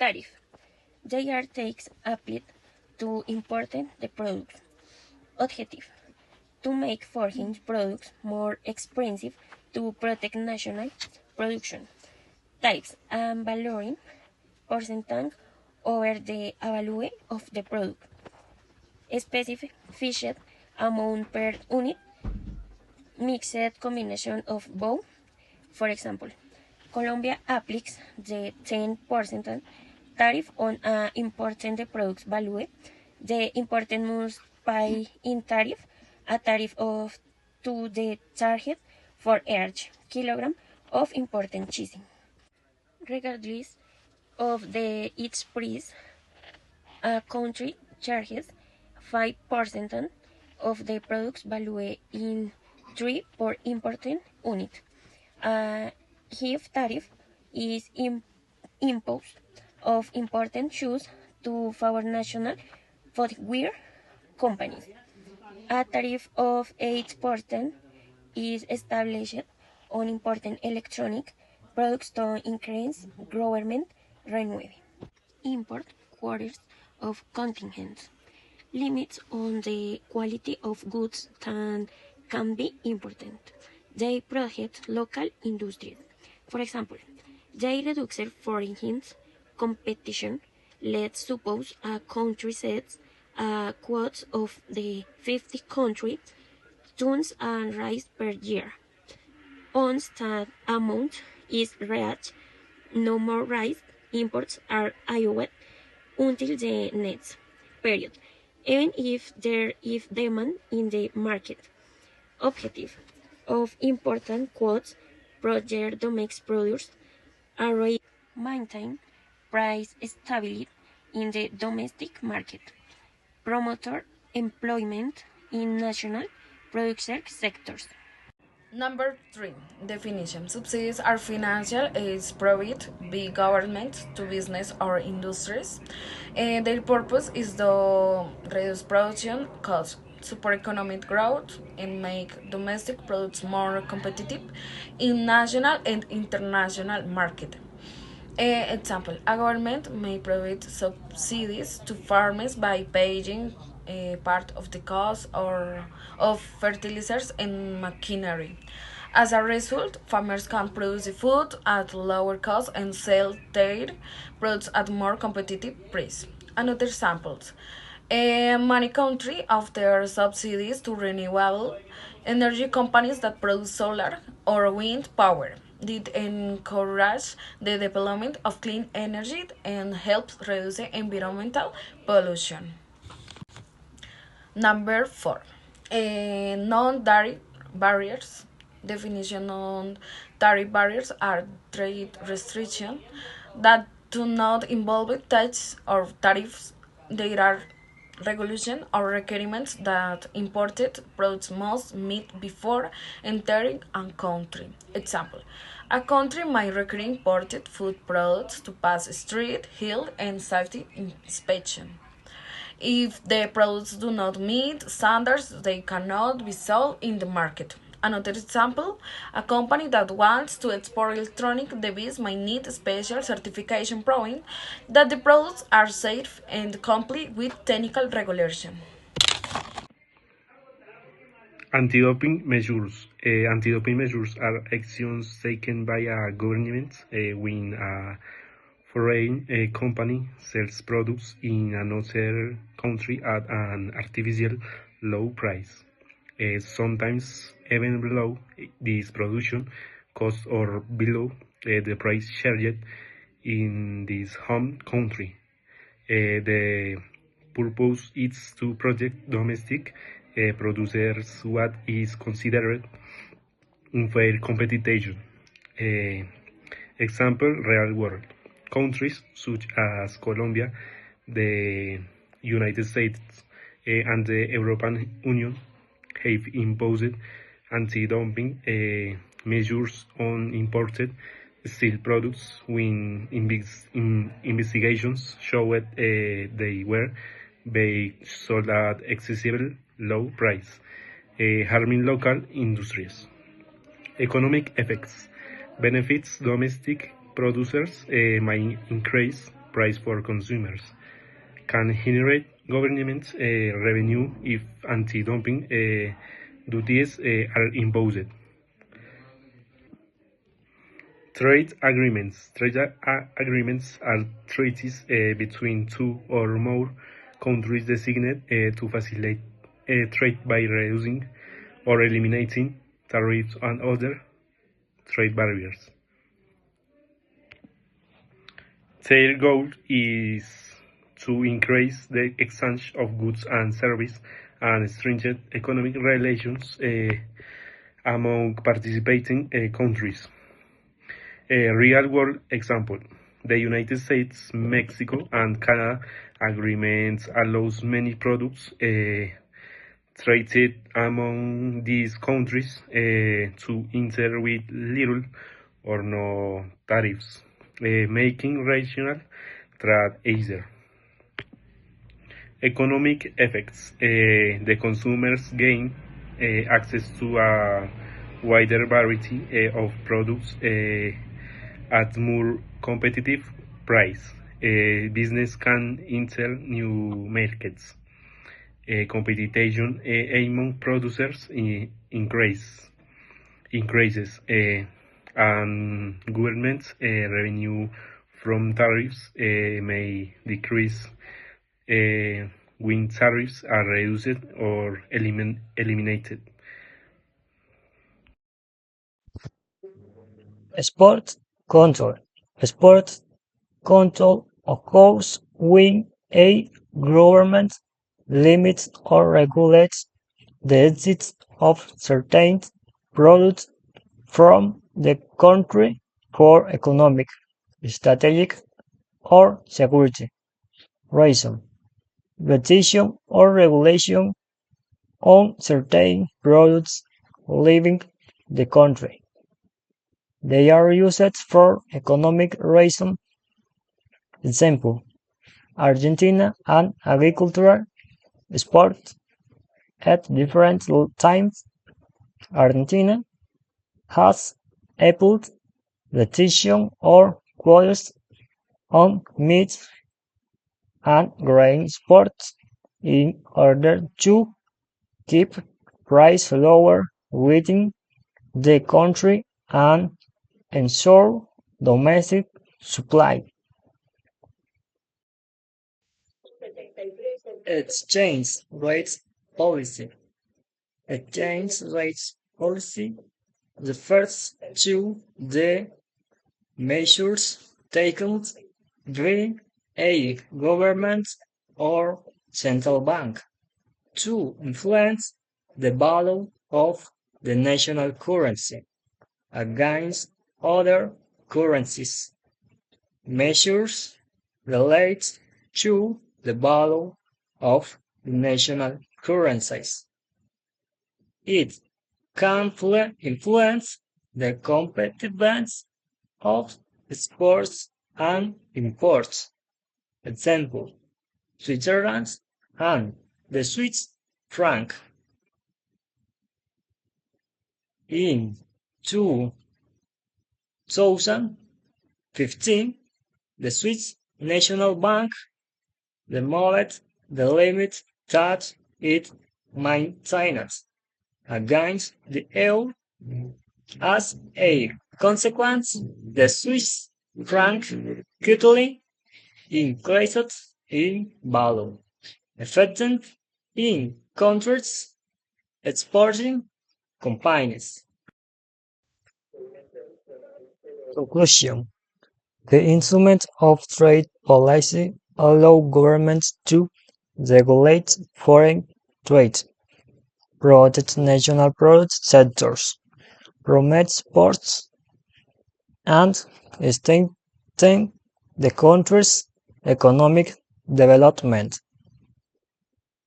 Tariff. They are taxes applied to importing the products. Objective. To make foreign products more expensive to protect national production. Types and varying percentage over the value of the product. Specific fixed amount per unit, mixed combination of both. For example, Colombia applies the 10% tariff on importing the product's value. The importer must pay in tariff a tariff of to the target for each kilogram of imported cheese. Regardless of its price, a country charges 5% of the product's value in 3 per imported unit. If tariff is imposed of imported shoes to favor national footwear companies. A tariff of 8% is established on imported electronic products to increase government revenue. Import quotas of contingents. Limits on the quality of goods that can be imported. They protect local industries. For example, they reduce foreign competition. Let's suppose a country sets a quota of the 50 country tons and rice per year. Once that amount is reached, no more rice imports are allowed until the next period, even if there is demand in the market. Objective of important quotas project domestic producers are maintain price stability in the domestic market, promote employment in national producer sectors. Number 3. Definition. Subsidies are financial aids provided by government to business or industries. Their purpose is to reduce production costs, support economic growth, and make domestic products more competitive in national and international market. Example, a government may provide subsidies to farmers by paying part of the cost or of fertilizers and machinery. As a result, farmers can produce food at lower cost and sell their products at more competitive price. Another examples. Many countries offer subsidies to renewable energy companies that produce solar or wind power. Did encourage the development of clean energy and helps reduce environmental pollution. Number 4. Non-tariff barriers. Definition on tariff barriers are trade restrictions that do not involve taxes or tariffs. They are regulations or requirements that imported products must meet before entering a country. Example, a country might require imported food products to pass street, health, and safety inspection. If the products do not meet standards, they cannot be sold in the market. Another example, a company that wants to export electronic devices might need special certification proving that the products are safe and comply with technical regulation. Anti-doping measures. Anti-doping measures are actions taken by a government when a foreign company sells products in another country at an artificial low price, sometimes even below this production cost or below the price charged in this home country. The purpose is to protect domestic producers what is considered unfair competition. Example, real world. Countries such as Colombia, the United States, and the European Union have imposed anti-dumping measures on imported steel products when investigations showed they were being sold at excessively low price, harming local industries. Economic effects benefits domestic producers might increase price for consumers, can generate government revenue if anti-dumping duties are imposed. Trade agreements are treaties between two or more countries designated to facilitate trade by reducing or eliminating tariffs and other trade barriers. Their goal is to increase the exchange of goods and services and strengthen economic relations among participating countries. A real-world example: the United States, Mexico, and Canada agreement allows many products traded among these countries to enter with little or no tariffs, making regional trade easier. Economic effects: the consumers gain access to a wider variety of products at more competitive price. Business can enter new markets. Competition among producers increases, and government revenue from tariffs may decrease when tariffs are reduced or eliminated. Sport control. Sport control occurs when a government limits or regulates the exit of certain products from the country for economic, strategic, or security reasons. Restriction or regulation on certain products leaving the country. They are used for economic reasons. Example: Argentina and agricultural export at different times. Argentina has applied restriction or quotas on meat and grain exports in order to keep price lower within the country and ensure domestic supply. Exchange rates policy. Exchange rates policy refers to the measures taken by a government or central bank to influence the value of the national currency against other currencies. Measures relate to the value of the national currencies. It can influence the competitiveness of exports and imports. Example: Switzerland and the Swiss franc. In 2015, the Swiss National Bank removed the limit that it maintained against the euro. As a consequence, the Swiss franc quickly increased in value, affecting in countries exporting companies. Conclusion: the instruments of trade policy allow governments to regulate foreign trade, protect national product sectors, promote exports, and strengthen the country's economic development.